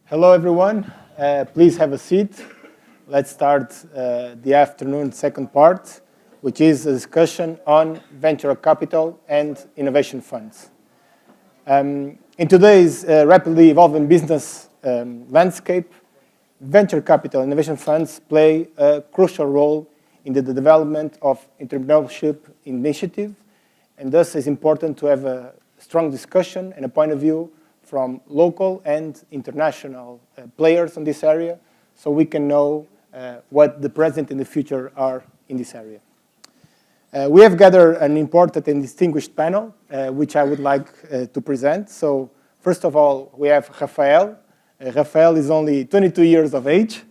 Hello, everyone. Please have a seat. Let's start the afternoon second part, which is a discussion on venture capital and innovation funds. In today's rapidly evolving business landscape, venture capital and innovation funds play a crucial role in the development of entrepreneurship initiatives, and thus it's important to have a strong discussion and a point of view from local and international players in this area, so we can know what the present and the future are in this area. We have gathered an important and distinguished panel, which I would like to present. So first of all, we have Rafael. Rafael is only 22 years of age.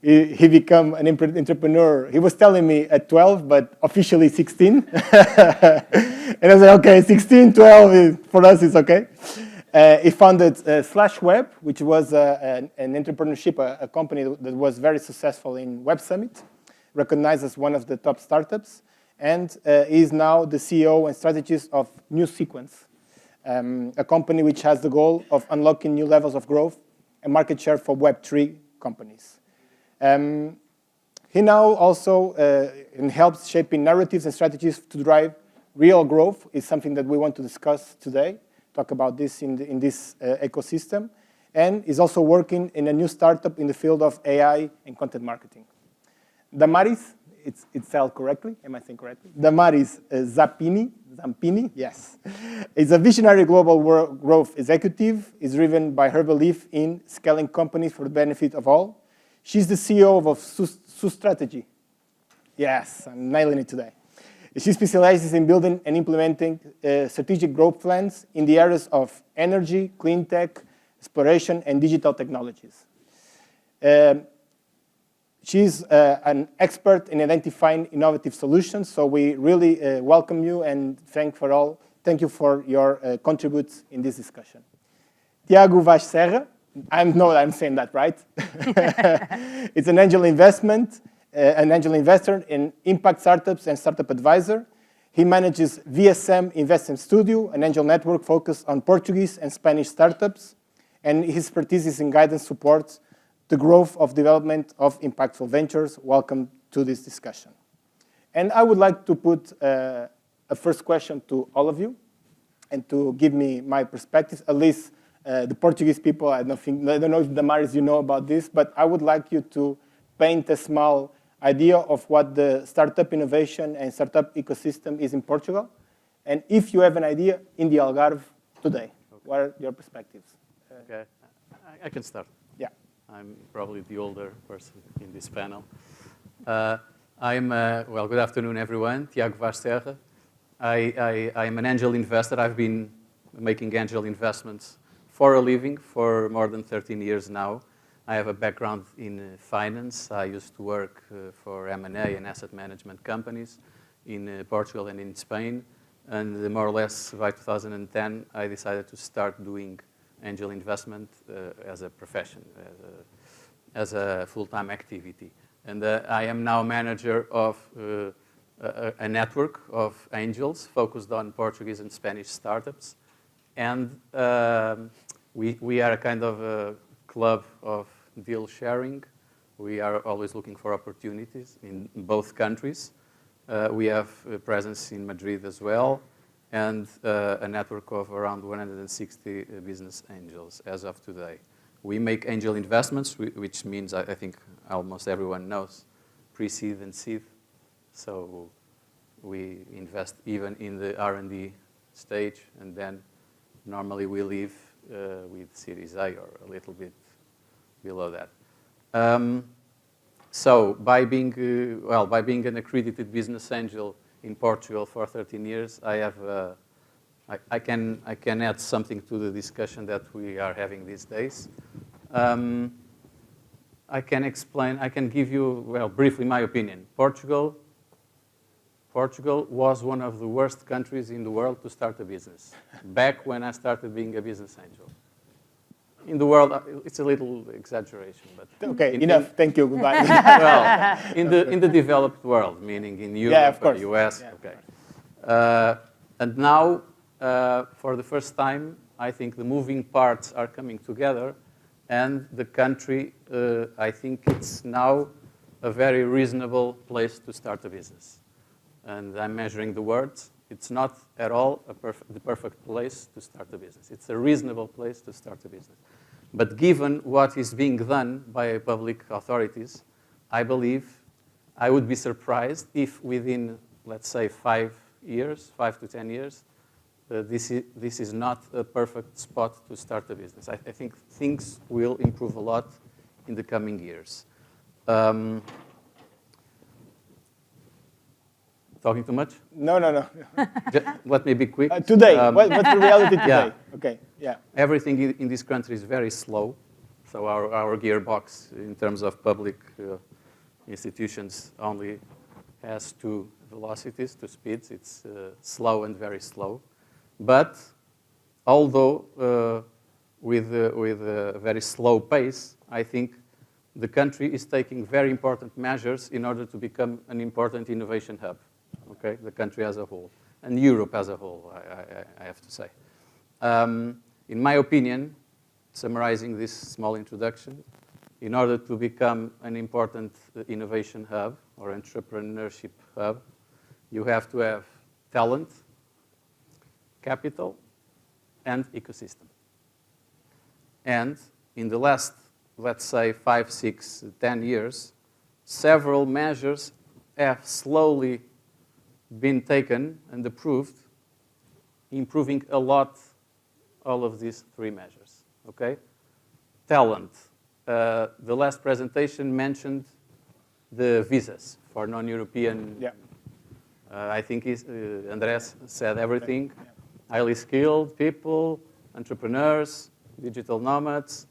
He became an entrepreneur. He was telling me at 12, but officially 16. And I was like, okay, 16, 12, for us it's okay. He founded SlashWeb, which was an entrepreneurship, a company that was very successful in Web Summit, recognized as one of the top startups, and is now the CEO and strategist of New Sequence, a company which has the goal of unlocking new levels of growth and market share for Web3 companies. He now also helps shaping narratives and strategies to drive real growth. Is something that we want to discuss today. Talk about this in this ecosystem, and is also working in a new startup in the field of AI and content marketing. Damaris, it's spelled correctly, am I saying correctly? Damaris Zampini, yes, is a visionary global growth executive, is driven by her belief in scaling companies for the benefit of all. She's the CEO of Strategy. Yes, I'm nailing it today. She specializes in building and implementing strategic growth plans in the areas of energy, clean tech, exploration, and digital technologies. She's an expert in identifying innovative solutions, so we really welcome you and thank you for your contributes in this discussion. Tiago Vaz Serra, I'm saying that right. It's an angel investor in impact startups and startup advisor. He manages VSM Investment Studio, an angel network focused on Portuguese and Spanish startups, and his expertise is in guidance supports the growth of development of impactful ventures. Welcome to this discussion. And I would like to put a first question to all of you and to give me my perspective, at least the Portuguese people. I don't know if Damaris, you know about this, but I would like you to paint a small idea of what the startup innovation and startup ecosystem is in Portugal. And if you have an idea in the Algarve today, what are your perspectives? Okay, I can start. Yeah. I'm probably the older person in this panel. Good afternoon, everyone. Tiago Vaz Serra. I'm an angel investor. I've been making angel investments for a living for more than 13 years now. I have a background in finance. I used to work for M&A and asset management companies in Portugal and in Spain. And more or less by 2010, I decided to start doing angel investment as a profession, as a full-time activity. And I am now manager of a network of angels focused on Portuguese and Spanish startups. And we are a kind of a club of deal sharing. We are always looking for opportunities in both countries. We have a presence in Madrid as well, and a network of around 160 business angels as of today. We make angel investments, which means I think almost everyone knows pre-seed and seed. So we invest even in the R&D stage, and then normally we leave with Series A or a little bit below that. So by being an accredited business angel in Portugal for 13 years, I can add something to the discussion that we are having these days. I can give you, briefly my opinion. Portugal was one of the worst countries in the world to start a business, back when I started being a business angel. In the world, it's a little exaggeration, but okay, enough. Thank you. Goodbye. Well, in the developed world, meaning in Europe, yeah, of course. US. Yeah. Okay. And now, for the first time, I think the moving parts are coming together, And the country, I think it's now a very reasonable place to start a business. And I'm measuring the words. It's not at all the perfect place to start a business. It's a reasonable place to start a business. But given what is being done by public authorities, I believe I would be surprised if within, let's say, 5 to 10 years, this is not a perfect spot to start a business. I think things will improve a lot in the coming years. Talking too much? No. Let me be quick. Today, what's the reality today? Yeah. Okay, yeah. Everything in this country is very slow. So our gearbox, in terms of public institutions, only has 2 velocities, 2 speeds. It's slow and very slow. But although with a very slow pace, I think the country is taking very important measures in order to become an important innovation hub. Okay, the country as a whole, and Europe as a whole, I have to say. In my opinion, summarizing this small introduction, in order to become an important innovation hub or entrepreneurship hub, you have to have talent, capital, and ecosystem. And in the last, let's say, 5, 6, 10 years, several measures have slowly been taken and approved, improving a lot all of these 3 measures, okay? Talent. The last presentation mentioned the visas for non-European. Yeah. I think Andres said everything. Yeah. Highly skilled people, entrepreneurs, digital nomads,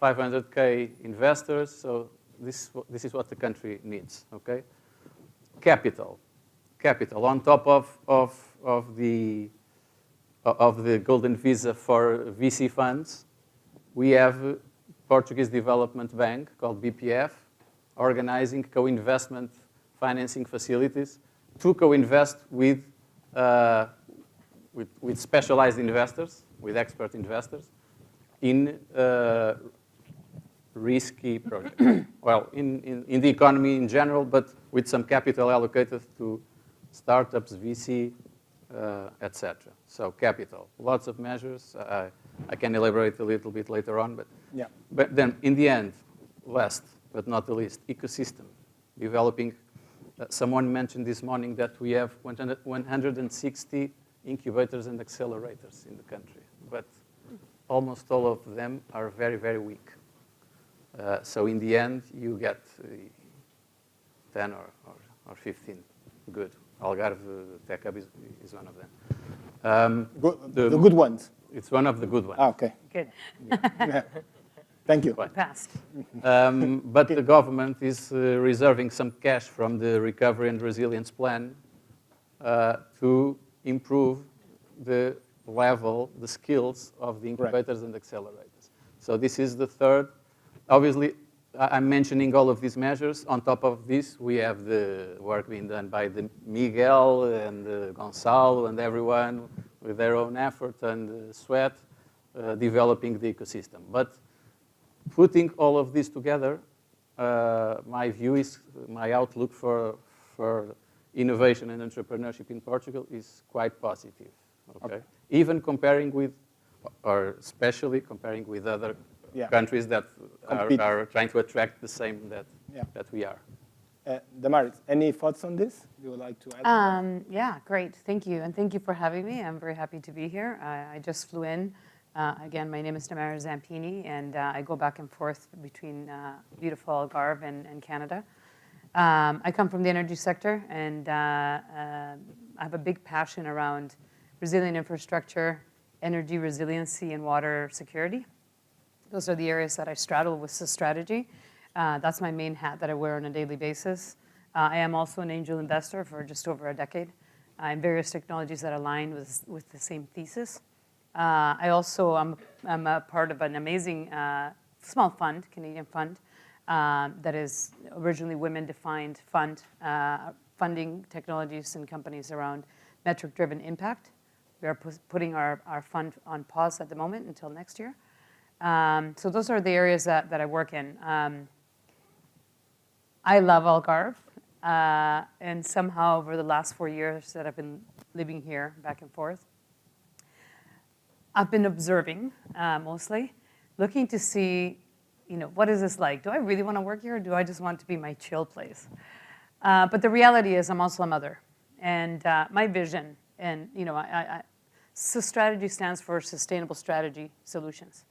500K investors. So this is what the country needs, okay? Capital. On top of the golden visa for VC funds, we have Portuguese Development Bank called BPF organizing co-investment financing facilities to co-invest with specialized investors, with expert investors in risky projects. Well, in the economy in general, but with some capital allocated to startups, VC, etc. So capital, lots of measures. I can elaborate a little bit later on, but yeah. But then in the end, last but not the least, ecosystem, developing. Someone mentioned this morning that we have 160 incubators and accelerators in the country, but almost all of them are very, very weak. So in the end, you get 10 or 15 good. Algarve Tech Hub is one of them. The good ones. It's one of the good ones. Ah, okay. Good. Yeah. Thank you. Passed. But the government is reserving some cash from the Recovery and Resilience Plan to improve the level, the skills of the incubators and accelerators. So this is the third. Obviously, I'm mentioning all of these measures. On top of this, we have the work being done by the Miguel and Gonçalo and everyone with their own effort and sweat, developing the ecosystem. But putting all of this together, my view is, my outlook for innovation and entrepreneurship in Portugal is quite positive. Okay? Even comparing with, or especially comparing with other countries that are trying to attract the same that we are. Damaris, any thoughts on this you would like to add? Yeah, great. Thank you. And thank you for having me. I'm very happy to be here. I just flew in. Again, my name is Damaris Zampini, and I go back and forth between beautiful Algarve and Canada. I come from the energy sector, and I have a big passion around resilient infrastructure, energy resiliency, and water security. Those are the areas that I straddle with the strategy. That's my main hat that I wear on a daily basis. I am also an angel investor for just over a decade in various technologies that align with the same thesis. I also am a part of an amazing small fund, Canadian fund, that is originally women-defined fund, funding technologies and companies around metric-driven impact. We are putting our fund on pause at the moment until next year. So those are the areas that I work in. I love Algarve, and somehow over the last 4 years that I've been living here back and forth, I've been observing mostly, looking to see, what is this like? Do I really want to work here, or do I just want it to be my chill place? But the reality is I'm also a mother, and my vision, and so strategy stands for Sustainable Strategy Solutions.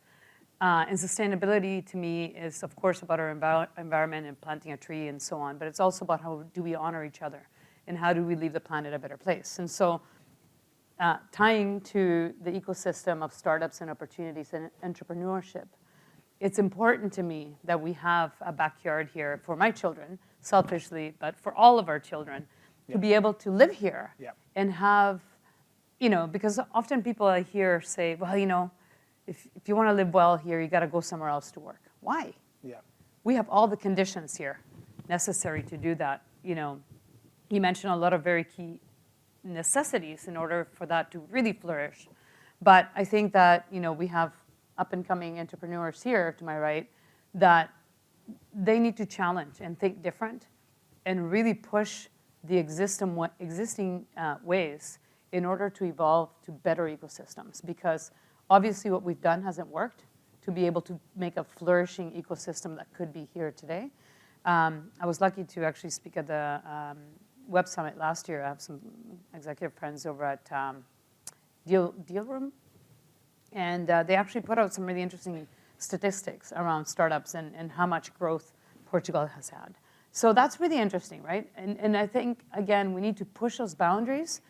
And sustainability to me is, of course, about our environment and planting a tree and so on, but it's also about how do we honor each other and how do we leave the planet a better place. And so tying to the ecosystem of startups and opportunities and entrepreneurship, it's important to me that we have a backyard here for my children, selfishly, but for all of our children, to be able to live here and have, because often people I hear say, well, if you want to live well here, you got to go somewhere else to work. Why? Yeah. We have all the conditions here necessary to do that. You mentioned a lot of very key necessities in order for that to really flourish. But I think that, we have up-and-coming entrepreneurs here to my right that they need to challenge and think different and really push the existing ways in order to evolve to better ecosystems. Because obviously what we've done hasn't worked to be able to make a flourishing ecosystem that could be here today. I was lucky to actually speak at the Web Summit last year. I have some executive friends over at Deal Room. And they actually put out some really interesting statistics around startups and how much growth Portugal has had. So that's really interesting, right? And I think, again, we need to push those boundaries,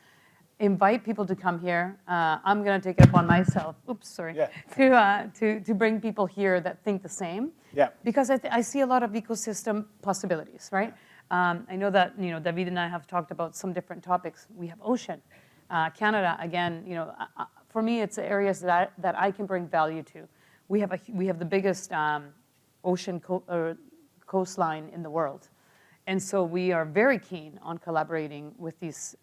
invite people to come here. I'm going to take it upon myself, to bring people here that think the same. Yeah. Because I see a lot of ecosystem possibilities, right? I know that, David and I have talked about some different topics. We have ocean. Canada, again, for me, it's areas that I can bring value to. We have the biggest ocean coastline in the world. And so we are very keen on collaborating with these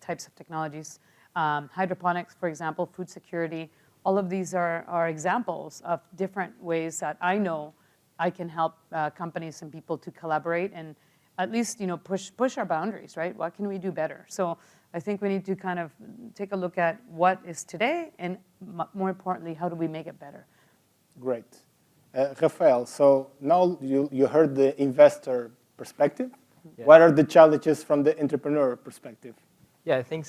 types of technologies. Hydroponics, for example, food security, all of these are examples of different ways that I know I can help companies and people to collaborate and at least push our boundaries, right? What can we do better? So I think we need to kind of take a look at what is today and more importantly, how do we make it better? Great. Rafael, so now you heard the investor perspective. Yeah. What are the challenges from the entrepreneur perspective? Yeah, I think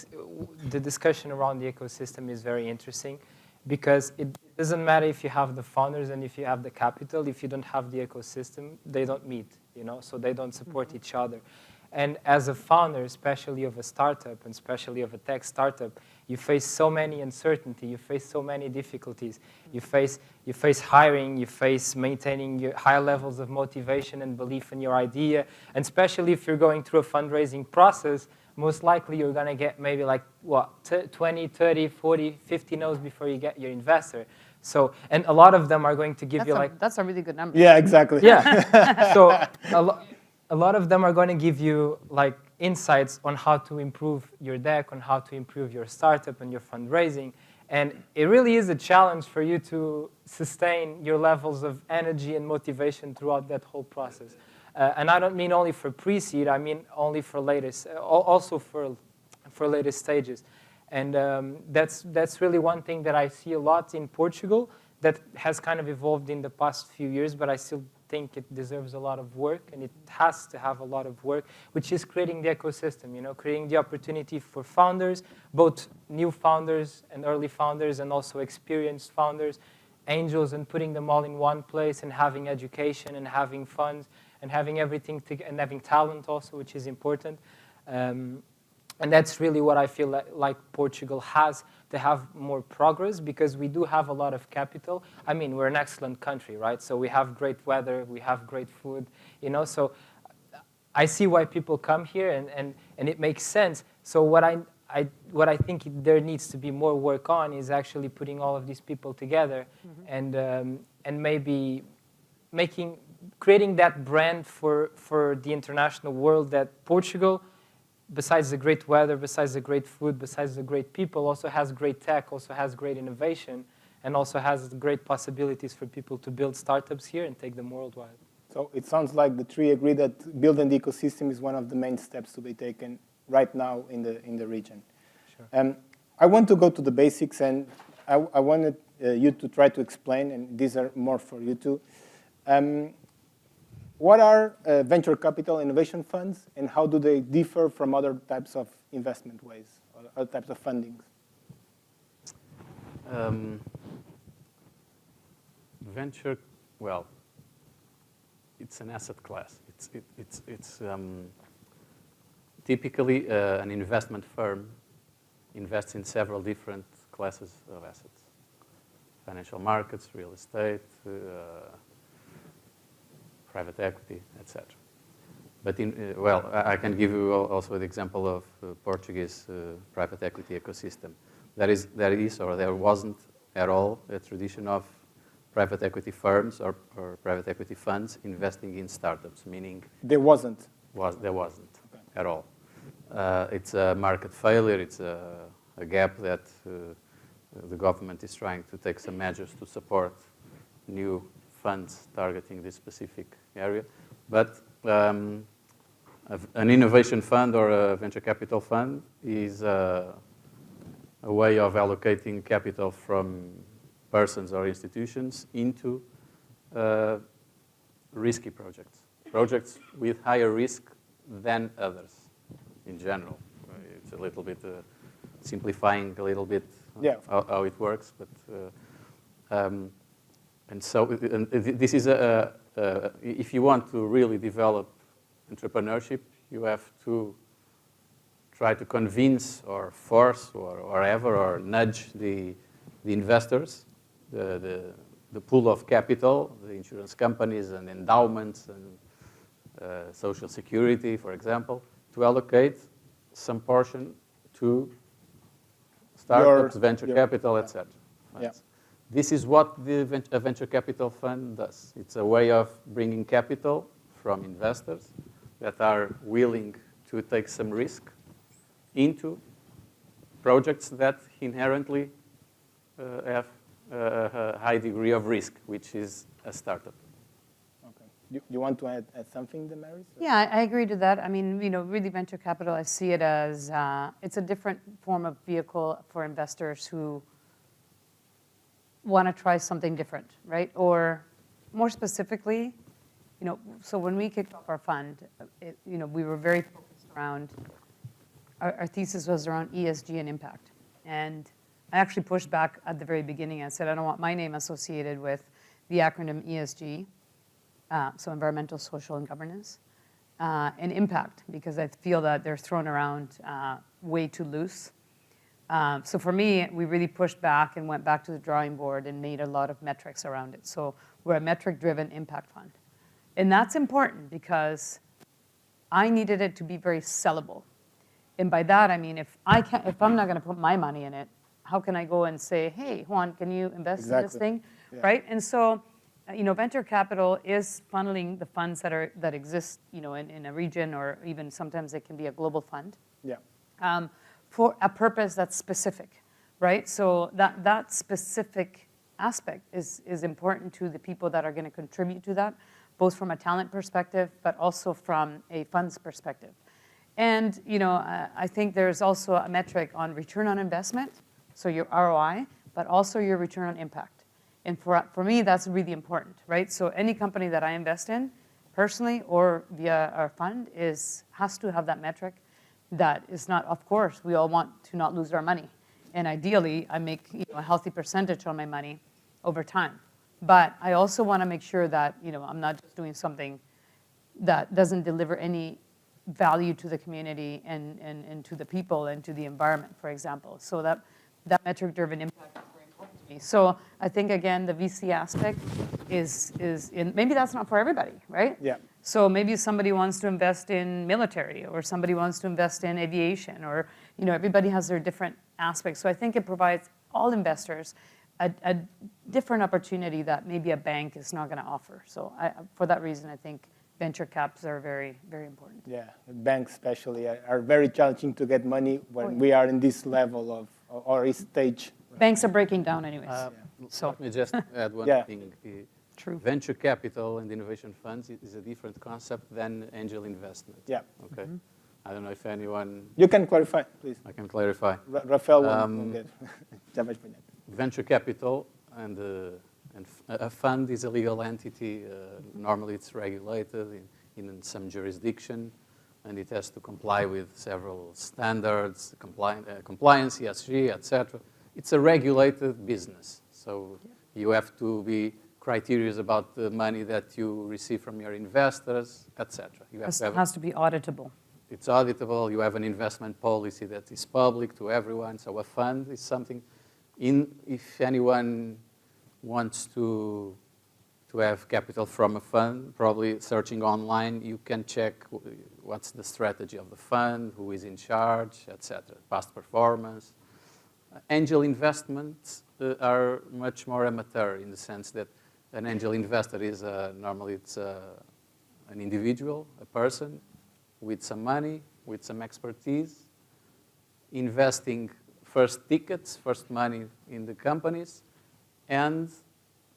the discussion around the ecosystem is very interesting because it doesn't matter if you have the founders and if you have the capital, if you don't have the ecosystem, they don't meet, so they don't support each other. And as a founder, especially of a startup and especially of a tech startup, you face so many uncertainty, you face so many difficulties. You face hiring, you face maintaining your high levels of motivation and belief in your idea. And especially if you're going through a fundraising process, most likely you're going to get maybe 20, 30, 40, 50 no's before you get your investor. So, and a lot of them are going to give That's a really good number. Yeah, exactly. Yeah. So a lot of them are going to give you insights on how to improve your deck, on how to improve your startup and your fundraising. And it really is a challenge for you to sustain your levels of energy and motivation throughout that whole process. And I don't mean only for pre-seed, I mean only for also for later stages. And that's really one thing that I see a lot in Portugal that has kind of evolved in the past few years, but I still think it deserves a lot of work, and it has to have a lot of work, which is creating the ecosystem, creating the opportunity for founders, both new founders and early founders, and also experienced founders, angels, and putting them all in one place, and having education, and having funds, and having everything, and having talent also, which is important. And that's really what I feel like Portugal has to have more progress, because we do have a lot of capital. I mean, we're an excellent country, right? So we have great weather, we have great food, so I see why people come here, and it makes sense. So what I think there needs to be more work on is actually putting all of these people together, and maybe creating that brand for the international world that Portugal, besides the great weather, besides the great food, besides the great people, also has great tech, also has great innovation, and also has great possibilities for people to build startups here and take them worldwide. So it sounds like the three agree that building the ecosystem is one of the main steps to be taken right now in the region. Sure. I want to go to the basics, and I wanted you to try to explain, and these are more for you two. What are venture capital innovation funds, and how do they differ from other types of investment ways, or other types of fundings? Venture, well, it's an asset class. It's typically an investment firm invests in several different classes of assets: financial markets, real estate, private equity, etc. But well, I can give you also the example of Portuguese private equity ecosystem. There is or there wasn't at all a tradition of private equity firms or private equity funds investing in startups, meaning There wasn't. There wasn't at all. It's a market failure. It's a gap that the government is trying to take some measures to support new funds targeting this specific area. But an innovation fund or a venture capital fund is a way of allocating capital from persons or institutions into risky projects with higher risk than others in general. It's a little bit simplifying a little bit how it works, but and so this is if you want to really develop entrepreneurship, you have to try to convince or force or nudge the investors, the pool of capital, the insurance companies and endowments and social security, for example, to allocate some portion to startups, venture capital, etc. Yeah. This is what a venture capital fund does. It's a way of bringing capital from investors that are willing to take some risk into projects that inherently have a high degree of risk, which is a startup. Okay. You want to add something, Damaris? Yeah, I agree to that. I mean, really venture capital, I see it as it's a different form of vehicle for investors who want to try something different, right? Or more specifically, so when we kicked off our fund, we were very focused around, our thesis was around ESG and impact. And I actually pushed back at the very beginning. I said, I don't want my name associated with the acronym ESG, so environmental, social, and governance, and impact, because I feel that they're thrown around way too loose. So for me, we really pushed back and went back to the drawing board and made a lot of metrics around it. So we're a metric-driven impact fund. And that's important because I needed it to be very sellable. And by that, I mean, if I'm not going to put my money in it, how can I go and say, hey, Juan, can you invest in this thing, right? And so, venture capital is funneling the funds that exist, in a region, or even sometimes it can be a global fund. Yeah. For a purpose that's specific, right? So that specific aspect is important to the people that are going to contribute to that, both from a talent perspective, but also from a funds perspective. And I think there's also a metric on return on investment, so your ROI, but also your return on impact. And for me, that's really important, right? So any company that I invest in, personally or via our fund, has to have that metric. That is not, of course, we all want to not lose our money. And ideally, I make a healthy percentage on my money over time. But I also want to make sure that I'm not just doing something that doesn't deliver any value to the community and to the people and to the environment, for example. So that metric-driven impact is very important to me. So I think, again, the VC aspect is maybe that's not for everybody, right? Yeah. So maybe somebody wants to invest in military, or somebody wants to invest in aviation, or everybody has their different aspects. So I think it provides all investors a different opportunity that maybe a bank is not going to offer. So for that reason, I think venture caps are very, very important. Yeah, banks especially are very challenging to get money when we are in this level of or stage Banks are breaking down anyways. So- Let me just add one Yeah. thing. True. Venture capital and innovation funds is a different concept than angel investment. Yeah. Okay. I don't know if anyone, You can clarify, please. I can clarify. Rafael will get. Já vais apanhar. Venture capital and a fund is a legal entity. Normally it's regulated in some jurisdiction, and it has to comply with several standards, compliance, ESG, etc. It's a regulated business, so you have to be criteria about the money that you receive from your investors, etc. Has to be auditable. It's auditable. You have an investment policy that is public to everyone. So a fund is something. If anyone wants to have capital from a fund, probably searching online, you can check what's the strategy of the fund, who is in charge, etc. Past performance. Angel investments are much more amateur in the sense that an angel investor is normally it's an individual, a person with some money, with some expertise, investing first tickets, first money in the companies, and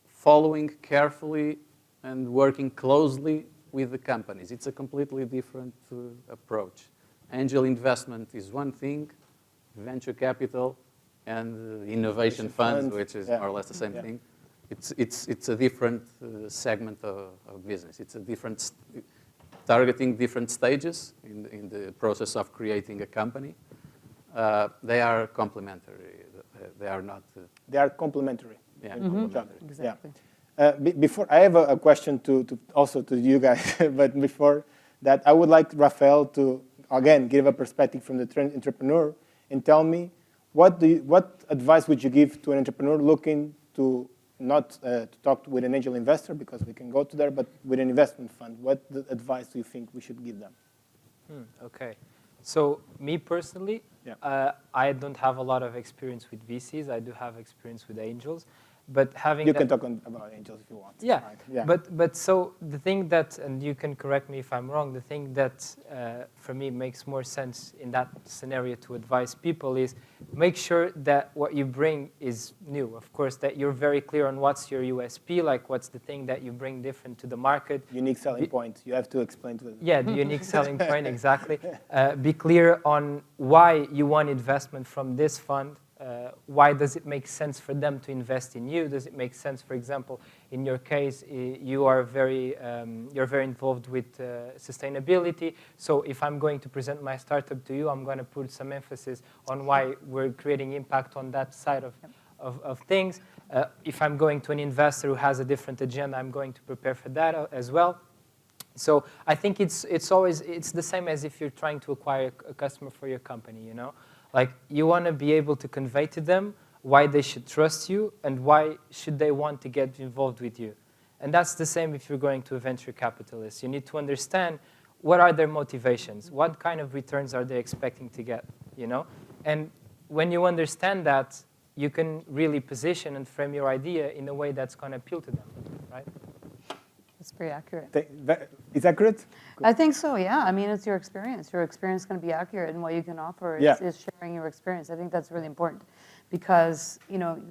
following carefully and working closely with the companies. It's a completely different approach. Angel investment is one thing, venture capital and innovation funds, which is more or less the same thing. It's a different segment of business. It's a different targeting different stages in the process of creating a company. They are complementary. They are not. They are complementary. Yeah, complementary. Exactly. Yeah. Before I have a question also to you guys, but before that, I would like Rafael to again give a perspective from the entrepreneur and tell me what advice would you give to an entrepreneur looking to not to talk with an angel investor, because we can go to there, but with an investment fund. What advice do you think we should give them? Okay. So me personally, I don't have a lot of experience with VCs. I do have experience with angels. But having you can talk about angels if you want. Yeah, right? Yeah. But so the thing that, and you can correct me if I'm wrong, the thing that for me makes more sense in that scenario to advise people is make sure that what you bring is new. Of course, that you're very clear on what's your USP, like what's the thing that you bring different to the market. Unique selling point. You have to explain to them. Yeah, the unique selling point, exactly. Be clear on why you want investment from this fund. Why does it make sense for them to invest in you? Does it make sense, for example, in your case, you are you're very involved with sustainability. So if I'm going to present my startup to you, I'm going to put some emphasis on why we're creating impact on that side of things. If I'm going to an investor who has a different agenda, I'm going to prepare for that as well. So I think it's the same as if you're trying to acquire a customer for your company, you know? Like, you want to be able to convey to them why they should trust you and why should they want to get involved with you. And that's the same if you're going to a venture capitalist. You need to understand what are their motivations, what kind of returns are they expecting to get, you know? And when you understand that, you can really position and frame your idea in a way that's going to appeal to them, right? That's pretty accurate. Is accurate? I think so, yeah. I mean, it's your experience. Your experience is going to be accurate, and what you can offer is sharing your experience. I think that's really important because, you know,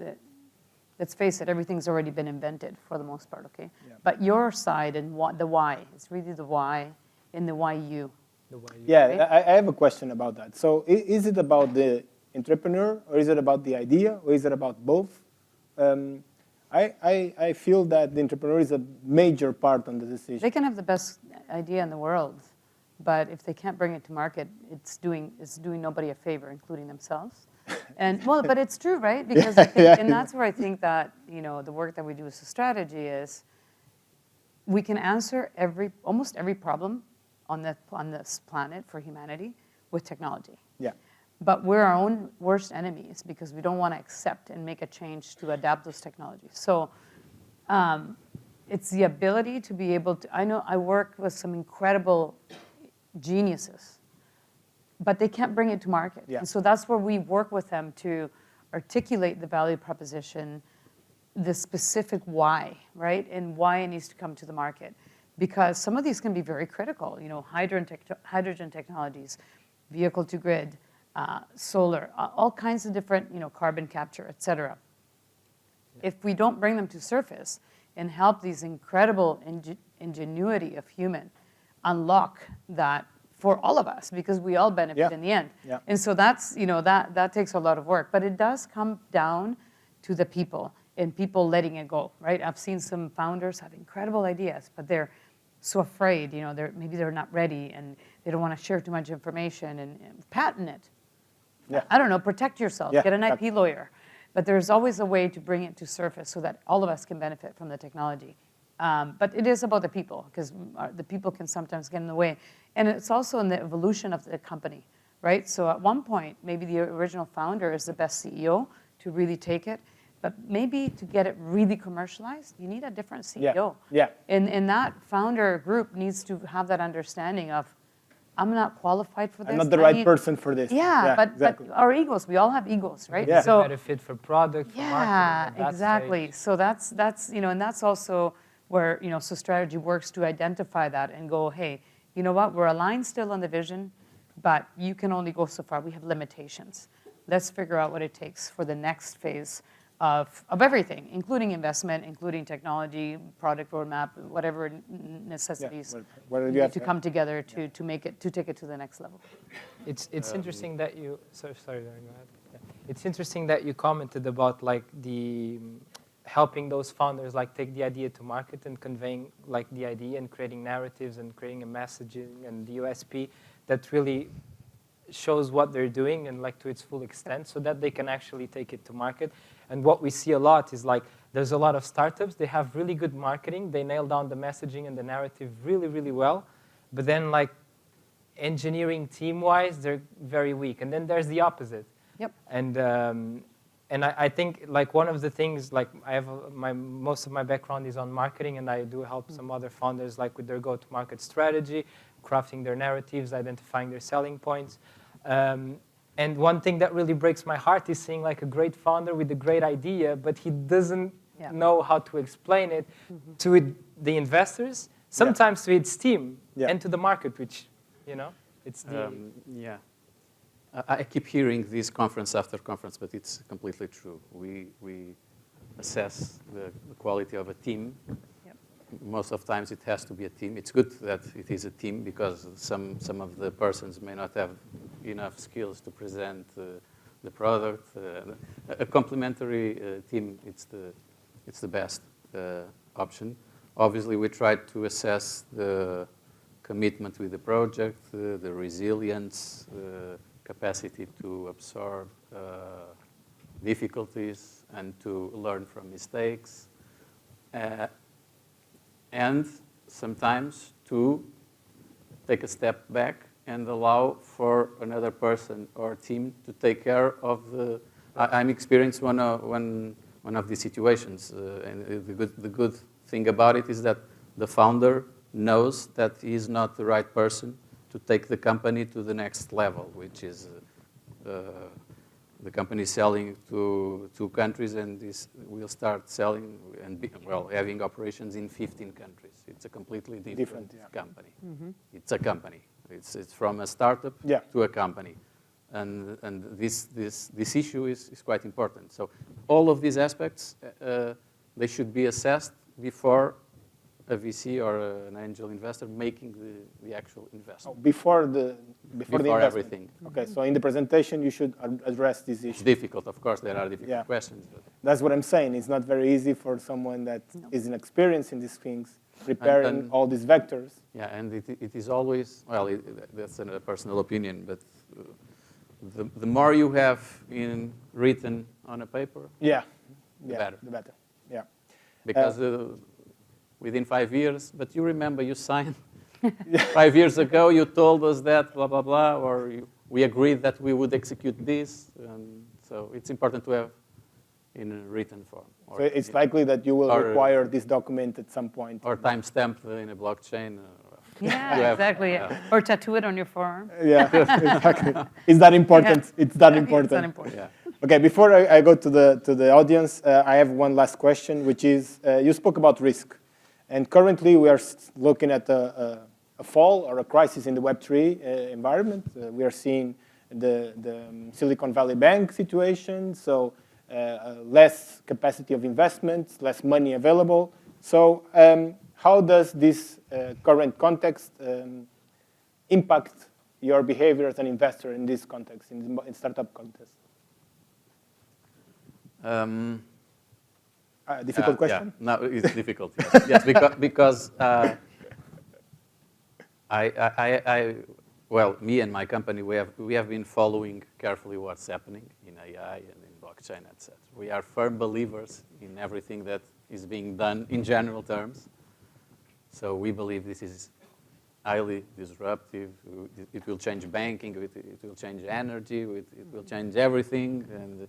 let's face it, everything's already been invented for the most part, okay? Yeah. But your side and the why, it's really the why and the why you. Yeah, right? I have a question about that. So is it about the entrepreneur, or is it about the idea, or is it about both? I feel that the entrepreneur is a major part on the decision. They can have the best idea in the world, but if they can't bring it to market, it's doing nobody a favor, including themselves. And well, but it's true, right? Because I think, and that's where I think that, you know, the work that we do as a strategy is we can answer almost every problem on this planet for humanity with technology. Yeah. But we're our own worst enemies because we don't want to accept and make a change to adapt those technologies. So it's the ability to be able to, I know I work with some incredible geniuses, but they can't bring it to market. Yeah. And so that's where we work with them to articulate the value proposition, the specific why, right? And why it needs to come to the market. Because some of these can be very critical, you know, hydrogen technologies, vehicle to grid, solar, all kinds of different, carbon capture, et cetera. If we don't bring them to surface and help these incredible ingenuity of human unlock that for all of us, because we all benefit in the end. Yeah. And so that's, that takes a lot of work. But it does come down to the people and people letting it go, right? I've seen some founders have incredible ideas, but they're so afraid, maybe they're not ready and they don't want to share too much information and patent it. Yeah. I don't know, protect yourself, Yeah. get an IP lawyer. But there's always a way to bring it to surface so that all of us can benefit from the technology. But it is about the people, because the people can sometimes get in the way. And it's also in the evolution of the company, right? So at one point, maybe the original founder is the best CEO to really take it. But maybe to get it really commercialized, you need a different CEO. Yeah. And that founder group needs to have that understanding of, I'm not qualified for this. I'm not the right person for this. Yeah, but exactly. our egos, we all have egos, right? Yeah. So better fit for product, for marketing. Yeah, at that exactly. stage. So that's and that's also where so strategy works to identify that and go, hey, you know what? We're aligned still on the vision, but you can only go so far. We have limitations. Let's figure out what it takes for the next phase of everything, including investment, including technology, product roadmap, whatever necessities need to come together to take it to the next level. It's interesting that you sorry go ahead. Yeah. It's interesting that you commented about like the helping those founders like take the idea to market and conveying like the idea and creating narratives and creating a messaging and the USP that really shows what they're doing and like to its full extent so that they can actually take it to market. And what we see a lot is like there's a lot of startups, they have really good marketing, they nail down the messaging and the narrative really, really well, but then like engineering team-wise, they're very weak. And then there's the opposite. Yep. And I think like one of the things, like I have most of my background is on marketing, and I do help some other founders like with their go-to-market strategy, crafting their narratives, identifying their selling points. And one thing that really breaks my heart is seeing like a great founder with a great idea, but he doesn't know how to explain it to the investors, sometimes to its team and to the market, which, it's the... I keep hearing this conference after conference, but it's completely true. We assess the quality of a team. Most of the times it has to be a team. It's good that it is a team because some of the persons may not have enough skills to present the product. A complementary team, it's the best option. Obviously, we try to assess the commitment with the project, the resilience, capacity to absorb difficulties and to learn from mistakes. And sometimes to take a step back and allow for another person or team to take care of the... I'm experienced one of these situations. And the good thing about it is that the founder knows that he is not the right person to take the company to the next level, which is the company selling to 2 countries, and this will start selling and having operations in 15 countries. It's a completely different company. It's a company. It's from a startup to a company, and this issue is quite important. So all of these aspects they should be assessed before a VC or an angel investor making the actual investment. Before the investment. Everything. Okay, so in the presentation you should address this issue. It's difficult, of course, there are difficult questions. But that's what I'm saying. It's not very easy for someone that is inexperienced in these things, preparing all these vectors. Yeah, and it is always, that's a personal opinion, but the more you have written on a paper, the better. The better, yeah. Because within 5 years, but you remember you signed 5 years ago, you told us that, blah, blah, blah, or we agreed that we would execute this. And so it's important to have in a written form. So it's likely that you will require this document at some point. Or timestamped in a blockchain. Exactly. Or tattoo it on your forearm. Yeah, exactly. Is that important? It's that important. It's that important. Yeah. Okay, before I go to the audience, I have one last question, which is, you spoke about risk. And currently, we are looking at a fall or a crisis in the Web3 environment. We are seeing the Silicon Valley Bank situation, so less capacity of investments, less money available. So how does this current context impact your behavior as an investor in this context, in startup context? Difficult question? Yeah, no, it's difficult. Yes, yes, because well, me and my company, we have been following carefully what's happening in AI and in blockchain, etc. We are firm believers in everything that is being done in general terms. So we believe this is highly disruptive. It will change banking. It will change energy. It will change everything. And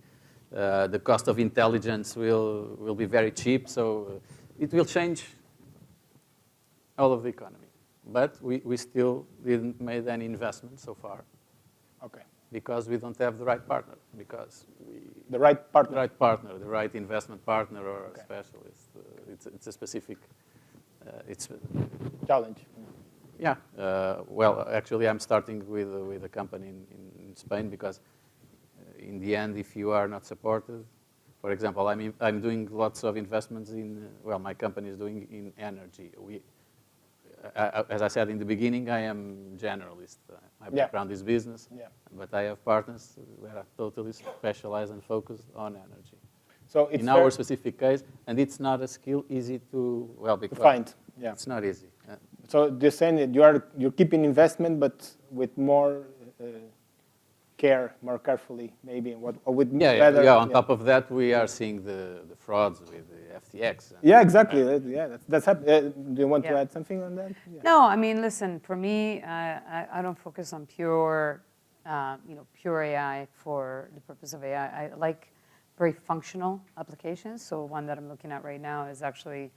the cost of intelligence will be very cheap. So it will change all of the economy. But we still didn't make any investment so far. Okay. Because we don't have the right partner. The right partner? The right partner, the right investment partner or a specialist. It's a specific challenge. Yeah. Well, actually, I'm starting with a company in Spain because in the end, if you are not supported, for example, I'm doing lots of investments in, well, my company is doing in energy. As I said in the beginning, I am generalist. My background is business, but I have partners where are totally specialized and focused on energy. So it's in our specific case, and it's not a skill easy to, well, because to find. Yeah. It's not easy. So they're saying that you're keeping investment, but with more care, more carefully, maybe, or with better. Yeah. On top of that, we are seeing the frauds with the FTX. Yeah, exactly. That's happening. Do you want to add something on that? Yeah. No, I mean, listen. For me, I don't focus on pure AI for the purpose of AI. I like very functional applications. So one that I'm looking at right now is actually,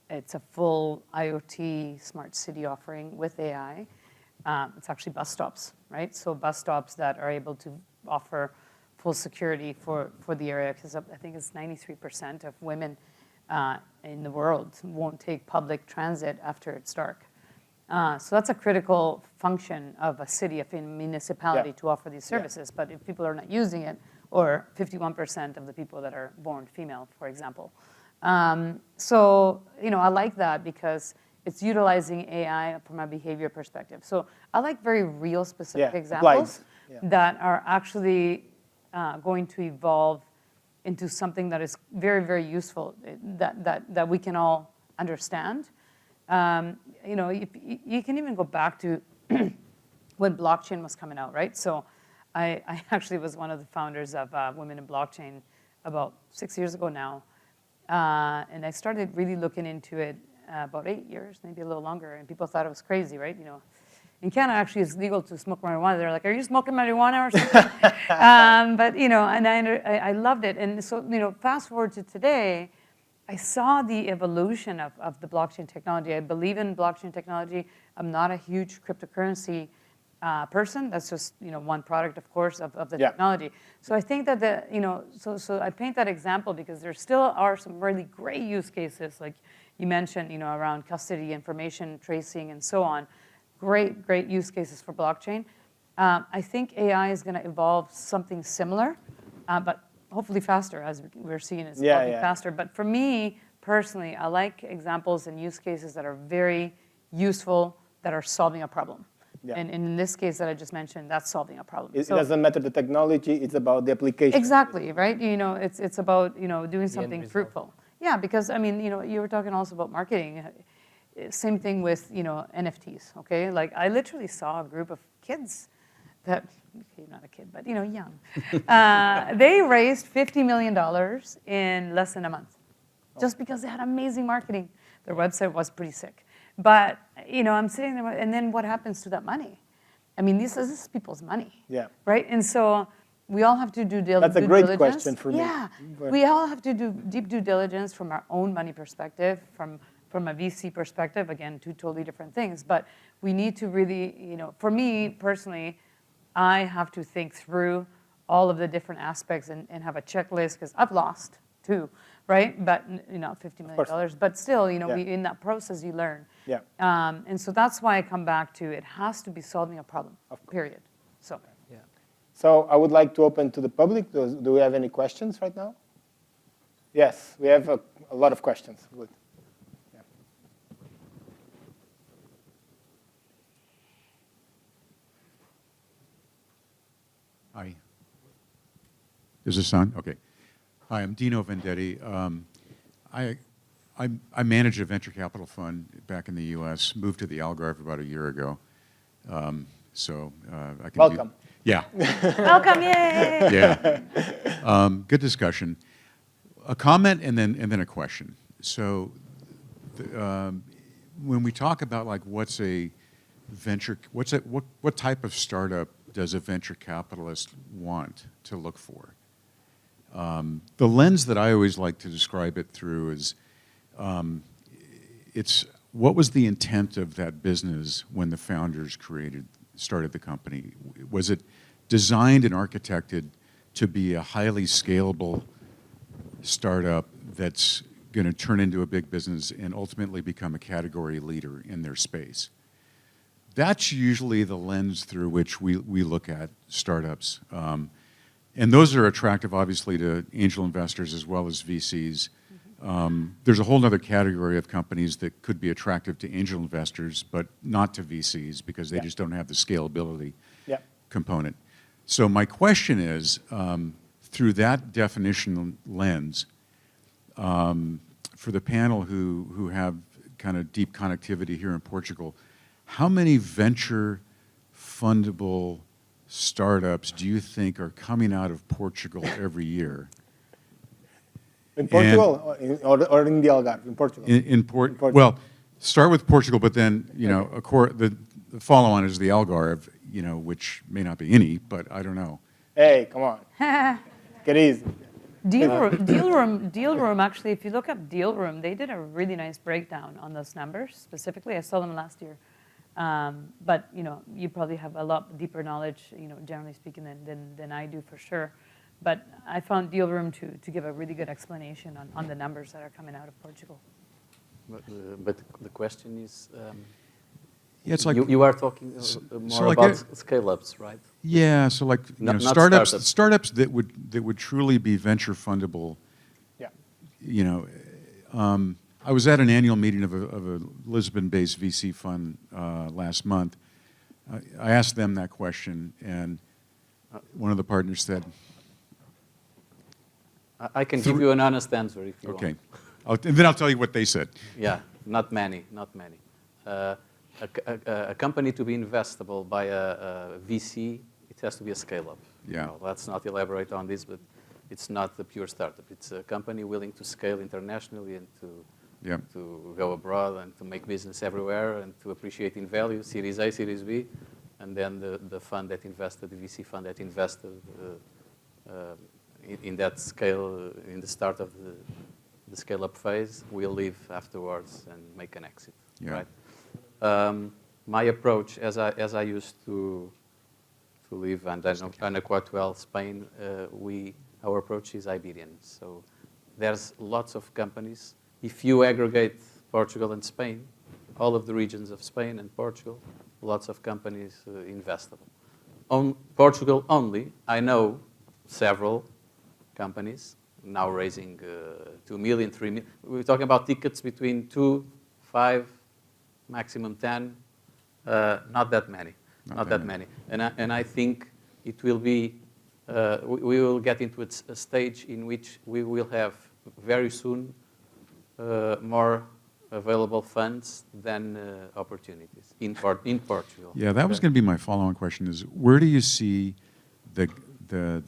it's a full IoT smart city offering with AI. It's actually bus stops, right? So bus stops that are able to offer full security for the area, because I think it's 93% of women in the world won't take public transit after it's dark. So that's a critical function of a city, of a municipality, to offer these services. But if people are not using it, or 51% of the people that are born female, for example. So, I like that because it's utilizing AI from a behavior perspective. So I like very real, specific examples that are actually going to evolve into something that is very, very useful, that we can all understand. You can even go back to when blockchain was coming out, right? So I actually was one of the founders of Women in Blockchain about 6 years ago now. And I started really looking into it about 8 years, maybe a little longer, and people thought it was crazy, right? In Canada, actually, it's legal to smoke marijuana. They're like, "Are you smoking marijuana or something?" But and I loved it. And so, fast forward to today, I saw the evolution of the blockchain technology. I believe in blockchain technology. I'm not a huge cryptocurrency person. That's just one product, of course, of the technology. So I think that so I paint that example because there still are some really great use cases, like you mentioned, around custody, information tracing, and so on. Great use cases for blockchain. I think AI is going to evolve something similar, but hopefully faster, as we're seeing it's evolving faster. But for me personally, I like examples and use cases that are very useful, that are solving a problem. Yeah. And in this case that I just mentioned, that's solving a problem. It doesn't matter the technology; it's about the application. Exactly, right? It's about doing something fruitful. Yeah, because you were talking also about marketing. Same thing with NFTs. Okay, like I literally saw a group of kids that, not a kid, but young. They raised $50 million in less than a month, just because they had amazing marketing. Their website was pretty sick. But, I'm sitting there, and then what happens to that money? This is people's money, right? And so we all have to do due diligence. That's a great question for me. Yeah, we all have to do deep due diligence from our own money perspective, from a VC perspective. Again, two totally different things. But we need to really, for me personally, I have to think through all of the different aspects and have a checklist, because I've lost too. Right, but $50 million. But still, in that process, you learn. Yeah. And so that's why I come back to it has to be solving a problem. Period. So. Yeah. So I would like to open to the public. Do we have any questions right now? Yes, we have a lot of questions. Good. Yeah. Hi. Is this on? Okay. Hi, I'm Dino Vendetti. I manage a venture capital fund back in the U.S., moved to the Algarve about a year ago. I can Welcome. Yeah. Welcome, yay! Yeah. Good discussion. A comment and then a question. So, when we talk about like what type of startup does a venture capitalist want to look for? The lens that I always like to describe it through is, it's what was the intent of that business when the founders started the company? Was it designed and architected to be a highly scalable startup that's going to turn into a big business and ultimately become a category leader in their space? That's usually the lens through which we look at startups. And those are attractive, obviously, to angel investors as well as VCs. There's a whole other category of companies that could be attractive to angel investors, but not to VCs because they just don't have the scalability component. So my question is, through that definition lens, for the panel who have kind of deep connectivity here in Portugal, how many venture fundable startups do you think are coming out of Portugal every year? In Portugal or in the Algarve? In Portugal. In Portugal. Well, start with Portugal, but then the follow-on is the Algarve, which may not be any, but I don't know. Hey, come on, get easy. Deal Room, actually, if you look up Deal Room, they did a really nice breakdown on those numbers. Specifically, I saw them last year. But you probably have a lot deeper knowledge, generally speaking, than I do for sure. But I found Deal Room to give a really good explanation on the numbers that are coming out of Portugal. But the question is, it's like you are talking more about scale-ups, right? Yeah, so like Not startups that would truly be venture fundable. Yeah. I was at an annual meeting of a Lisbon-based VC fund last month. I asked them that question, and one of the partners said, I can give you an honest answer if you okay. want. And then I'll tell you what they said. Yeah, not many. A company to be investable by a VC, it has to be a scale-up. Yeah. Let's not elaborate on this, but it's not a pure startup. It's a company willing to scale internationally and to go abroad and to make business everywhere and to appreciate in value, Series A, Series B, and then the fund that invested, the VC fund that invested in that scale, in the start of the scale-up phase, will leave afterwards and make an exit, right? My approach, as I used to live, and I know quite well Spain, our approach is Iberian. So there's lots of companies. If you aggregate Portugal and Spain, all of the regions of Spain and Portugal, lots of companies investable. On Portugal only, I know several companies now raising 2 million, 3 million. We're talking about tickets between 2, 5, maximum 10. Not that many. Not that many. And I think it will be, we will get into a stage in which we will have very soon more available funds than opportunities in Portugal. Yeah, that was going to be my follow-on question is, where do you see the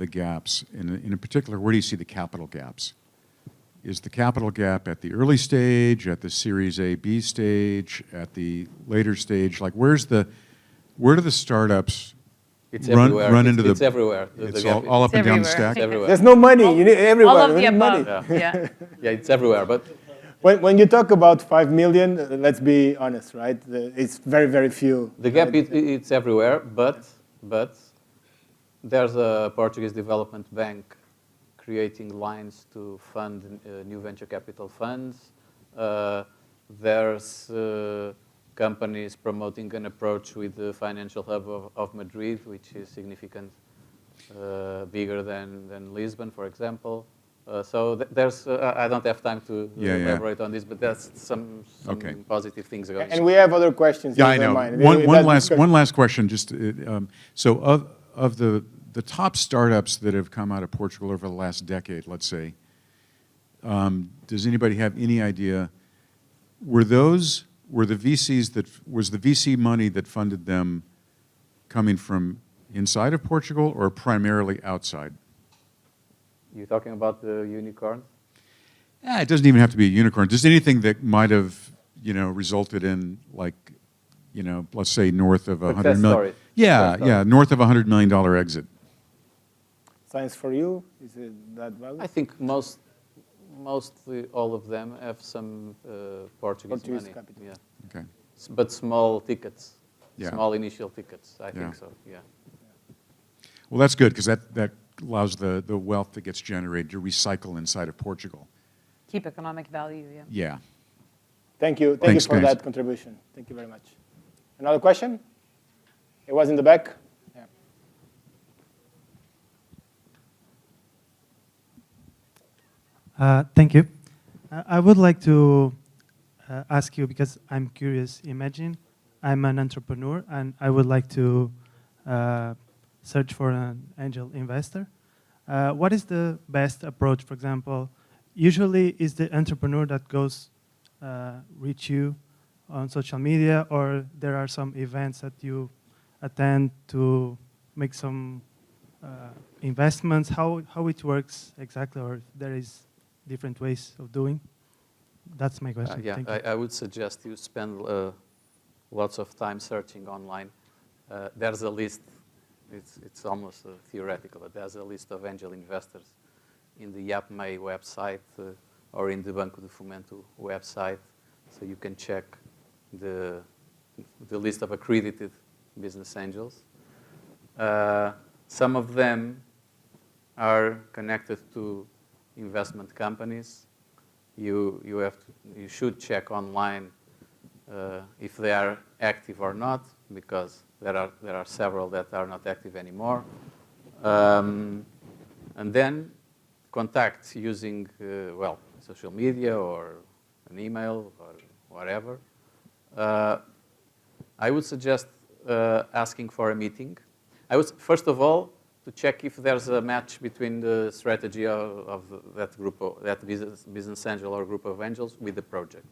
gaps? In particular, where do you see the capital gaps? Is the capital gap at the early stage, at the Series A, B stage, at the later stage? Like, where do the startups run into the... It's everywhere. It's all up and down the stack? It's everywhere. There's no money. You need everywhere. All of the You need money. above. Yeah. Yeah, it's everywhere. But When you talk about 5 million, let's be honest, right? It's very, very few. the gap, it's everywhere. But there's a Portuguese development bank creating lines to fund new venture capital funds. There's companies promoting an approach with the financial hub of Madrid, which is significant bigger than Lisbon, for example. So there's, I don't have time to elaborate on this, but there's some positive things going on. And we have other questions. Yeah, I know. One last question. Just so of the top startups that have come out of Portugal over the last decade, let's say, does anybody have any idea? Was the VC money that funded them coming from inside of Portugal or primarily outside? You're talking about the unicorn? Yeah, it doesn't even have to be a unicorn. Just anything that might have, resulted in, like, let's say north of $100 million. Yeah, north of $100 million exit. Science for you, is it that valid? I think mostly all of them have some Portuguese money. Capital. Yeah. Okay. But small tickets, Yeah. small initial tickets. I think so. Yeah. Well, that's good because that allows the wealth that gets generated to recycle inside of Portugal. Keep economic value, yeah. Yeah. Thank you. Thank Thanks, you for guys. that contribution. Thank you very much. Another question? It was in the back. Yeah. Thank you. I would like to ask you, because I'm curious, imagine I'm an entrepreneur and I would like to search for an angel investor. What is the best approach, for example? Usually is the entrepreneur that goes reach you on social media, or there are some events that you attend to make some investments? How it works exactly, or if there is different ways of doing? That's my question. Yeah, Thank you. I would suggest you spend lots of time searching online. There's a list. It's almost theoretical, but there's a list of angel investors in the YAPMEI website or in the Banco de Fomento website, so you can check the list of accredited business angels. Some of them are connected to investment companies. You should check online if they are active or not, because there are several that are not active anymore. And then contact using social media or an email or whatever. I would suggest asking for a meeting. First of all, to check if there's a match between the strategy of that group, that business angel or group of angels with the project.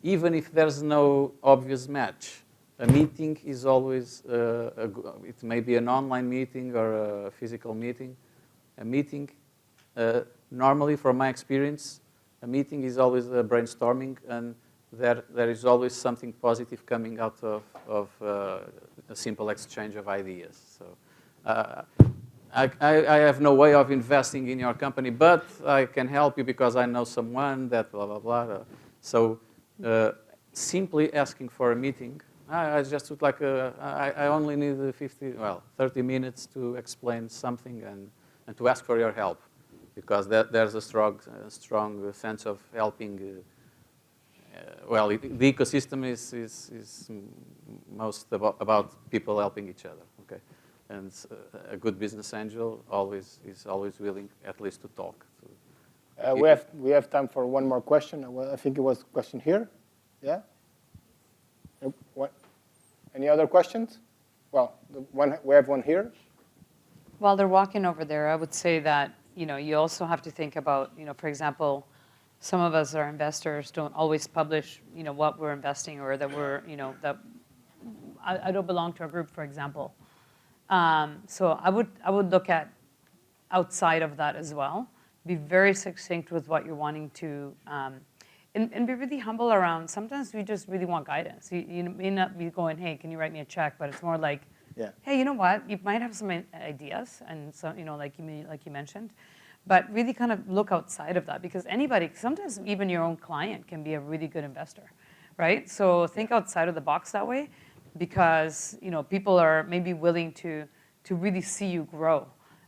Even if there's no obvious match, a meeting is always, it may be an online meeting or a physical meeting. A meeting, normally from my experience, a meeting is always a brainstorming, and there is always something positive coming out of a simple exchange of ideas. So I have no way of investing in your company, but I can help you because I know someone that blah, blah, blah. So simply asking for a meeting, I just would like, I only need 30 minutes to explain something and to ask for your help, because there's a strong sense of helping. The ecosystem is most about people helping each other. Okay, and a good business angel is always willing at least to talk. We have time for one more question. I think it was a question here. Yeah. What? Any other questions? Well, we have one here. While they're walking over there, I would say that you also have to think about, for example, some of us, our investors, don't always publish what we're investing, or that we're that I don't belong to a group, for example. So I would look at outside of that as well. Be very succinct with what you're wanting to. And be really humble around. Sometimes we just really want guidance. You may not be going, hey, can you write me a check? But it's more like, hey, you know what? You might have some ideas, and so like you mentioned, but really kind of look outside of that, because anybody, sometimes even your own client, can be a really good investor, right? So think outside of the box that way, because people are maybe willing to really see you grow.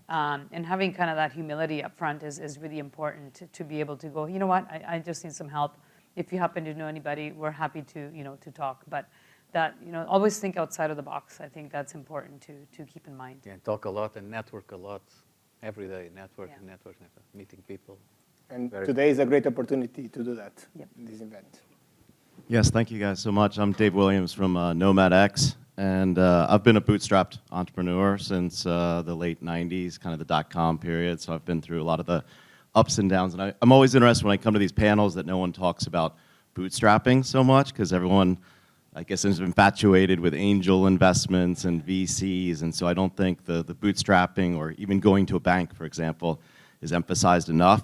And having kind of that humility up front is really important to be able to go, you know what, I just need some help. If you happen to know anybody, we're happy to, to talk. But that, always think outside of the box. I think that's important to keep in mind. Yeah, talk a lot and network a lot every day. Network, Yeah. network, meeting people. And Very today is a great opportunity to do that in this event. Yes, thank you guys so much. I'm Dave Williams from NomadX, and I've been a bootstrapped entrepreneur since the late 90s, kind of the dot-com period, so I've been through a lot of the ups and downs, and I'm always interested when I come to these panels that no one talks about bootstrapping so much, because everyone, I guess, is infatuated with angel investments and VCs, and so I don't think the bootstrapping or even going to a bank, for example, is emphasized enough.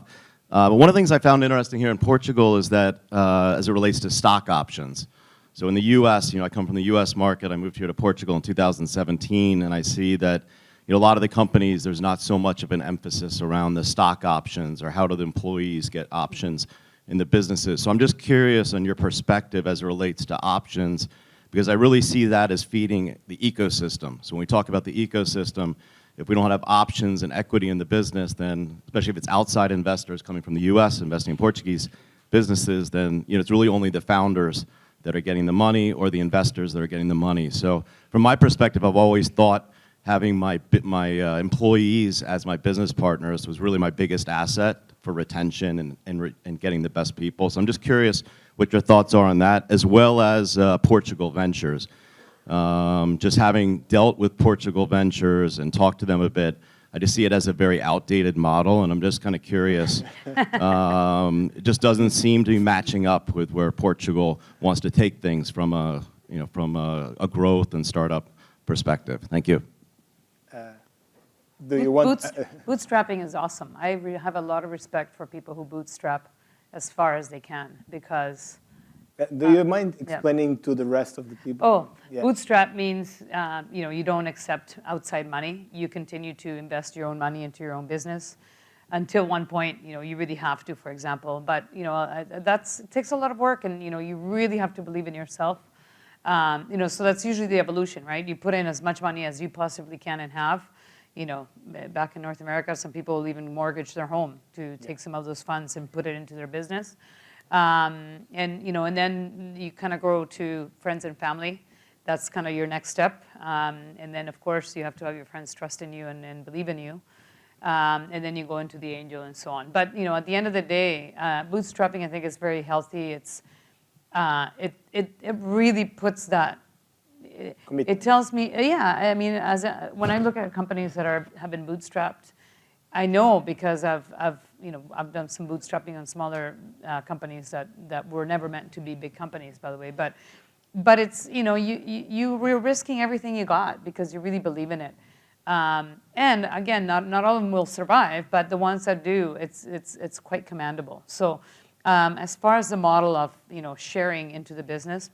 But one of the things I found interesting here in Portugal is that as it relates to stock options. So in the US, I come from the US market. I moved here to Portugal in 2017, and I see that a lot of the companies, there's not so much of an emphasis around the stock options or how do the employees get options in the businesses. So I'm just curious on your perspective as it relates to options, because I really see that as feeding the ecosystem. So when we talk about the ecosystem, if we don't have options and equity in the business, then, especially if it's outside investors coming from the US investing in Portuguese businesses, then it's really only the founders that are getting the money or the investors that are getting the money. So from my perspective, I've always thought having my employees as my business partners was really my biggest asset for retention and getting the best people. So I'm just curious what your thoughts are on that, as well as Portugal Ventures. Just having dealt with Portugal Ventures and talked to them a bit, I just see it as a very outdated model, and I'm just kind of curious. It just doesn't seem to be matching up with where Portugal wants to take things from a growth and startup perspective. Thank you. Do you want? Bootstrapping is awesome. I have a lot of respect for people who bootstrap as far as they can, because Do you mind explaining to the rest of the people? Oh, bootstrap means you don't accept outside money. You continue to invest your own money into your own business until one point you really have to, for example. But it takes a lot of work, and you really have to believe in yourself. So that's usually the evolution, right? You put in as much money as you possibly can and have. Back in North America, some people will even mortgage their home to take some of those funds and put it into their business. And then you kind of grow to friends and family. That's kind of your next step. And then, of course, you have to have your friends trust in you and believe in you. And then you go into the angel and so on. But at the end of the day, bootstrapping, I think, is very healthy. It really puts that. It tells me, I mean, when I look at companies that have been bootstrapped, I know, because I've done some bootstrapping on smaller companies that were never meant to be big companies, by the way. But it's you're risking everything you got because you really believe in it. And again, not all of them will survive, but the ones that do, it's quite commendable. So as far as the model of sharing into the business,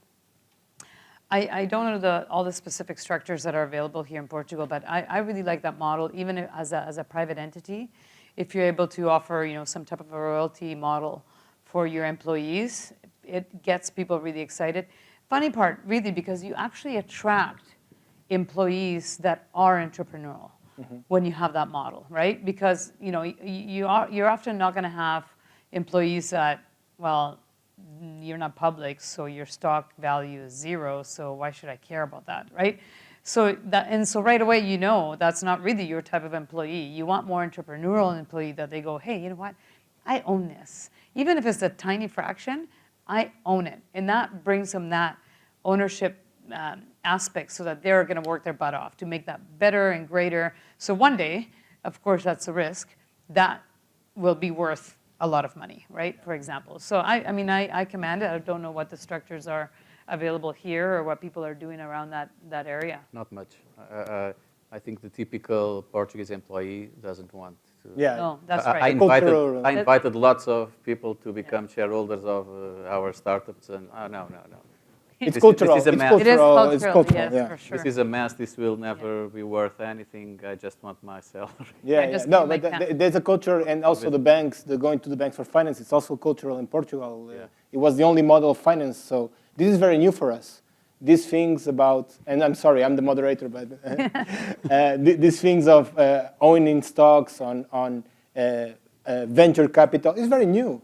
I don't know all the specific structures that are available here in Portugal, but I really like that model, even as a private entity. If you're able to offer some type of a royalty model for your employees, it gets people really excited. Funny part, really, because you actually attract employees that are entrepreneurial when you have that model, right? Because you're often not going to have employees that, well, you're not public, so your stock value is 0, so why should I care about that, right? So right away, that's not really your type of employee. You want more entrepreneurial employee that they go, hey, you know what? I own this. Even if it's a tiny fraction, I own it. And that brings them that ownership aspect, so that they're going to work their butt off to make that better and greater. So one day, of course, that's a risk, that will be worth a lot of money, right, for example. So I mean, I command it. I don't know what the structures are available here or what people are doing around that area. Not much. I think the typical Portuguese employee doesn't want to. Yeah, No, that's I right. invited lots of people to become shareholders of our startups, and no. It's This cultural. is a mess. It is cultural, It's cultural. yes, Yeah. for sure. This is a mess. This will never be worth anything. I just want my salary. Yeah, just no, feel like but that. there's a culture, and also the banks, going to the banks for finance, it's also cultural in Portugal. Yeah. It was the only model of finance, so this is very new for us. These things about, and I'm sorry, I'm the moderator, but these things of owning stocks on venture capital is very new.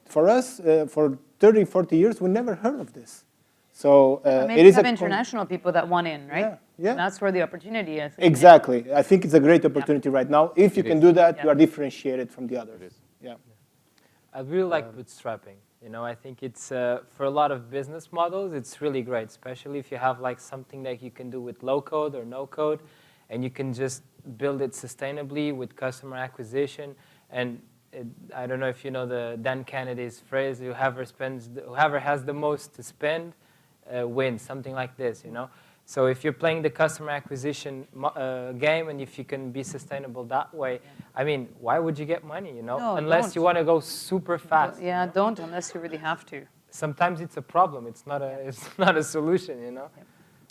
For us, for 30, 40 years, we never heard of this. So Maybe it is have international people that want in, right? Yeah, yeah. And that's where the opportunity is. Exactly. I think it's a great opportunity right now. If you can do that, Yeah. you are differentiated from the others. Yeah. I really like bootstrapping. You know, I think it's for a lot of business models, it's really great, especially if you have like something that you can do with low code or no code, and you can just build it sustainably with customer acquisition. And I don't know if you know the Dan Kennedy's phrase: whoever has the most to spend wins. Something like this, you know. So if you're playing the customer acquisition game, and if you can be sustainable that way, I mean, why would you get money, you know? No, unless you want to go super fast. Yeah, don't unless you really have to. Sometimes it's a problem. It's not a solution, you know.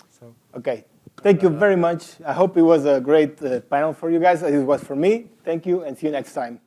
So Okay. Thank you very much. I hope it was a great panel for you guys. It was for me. Thank you, and see you next time.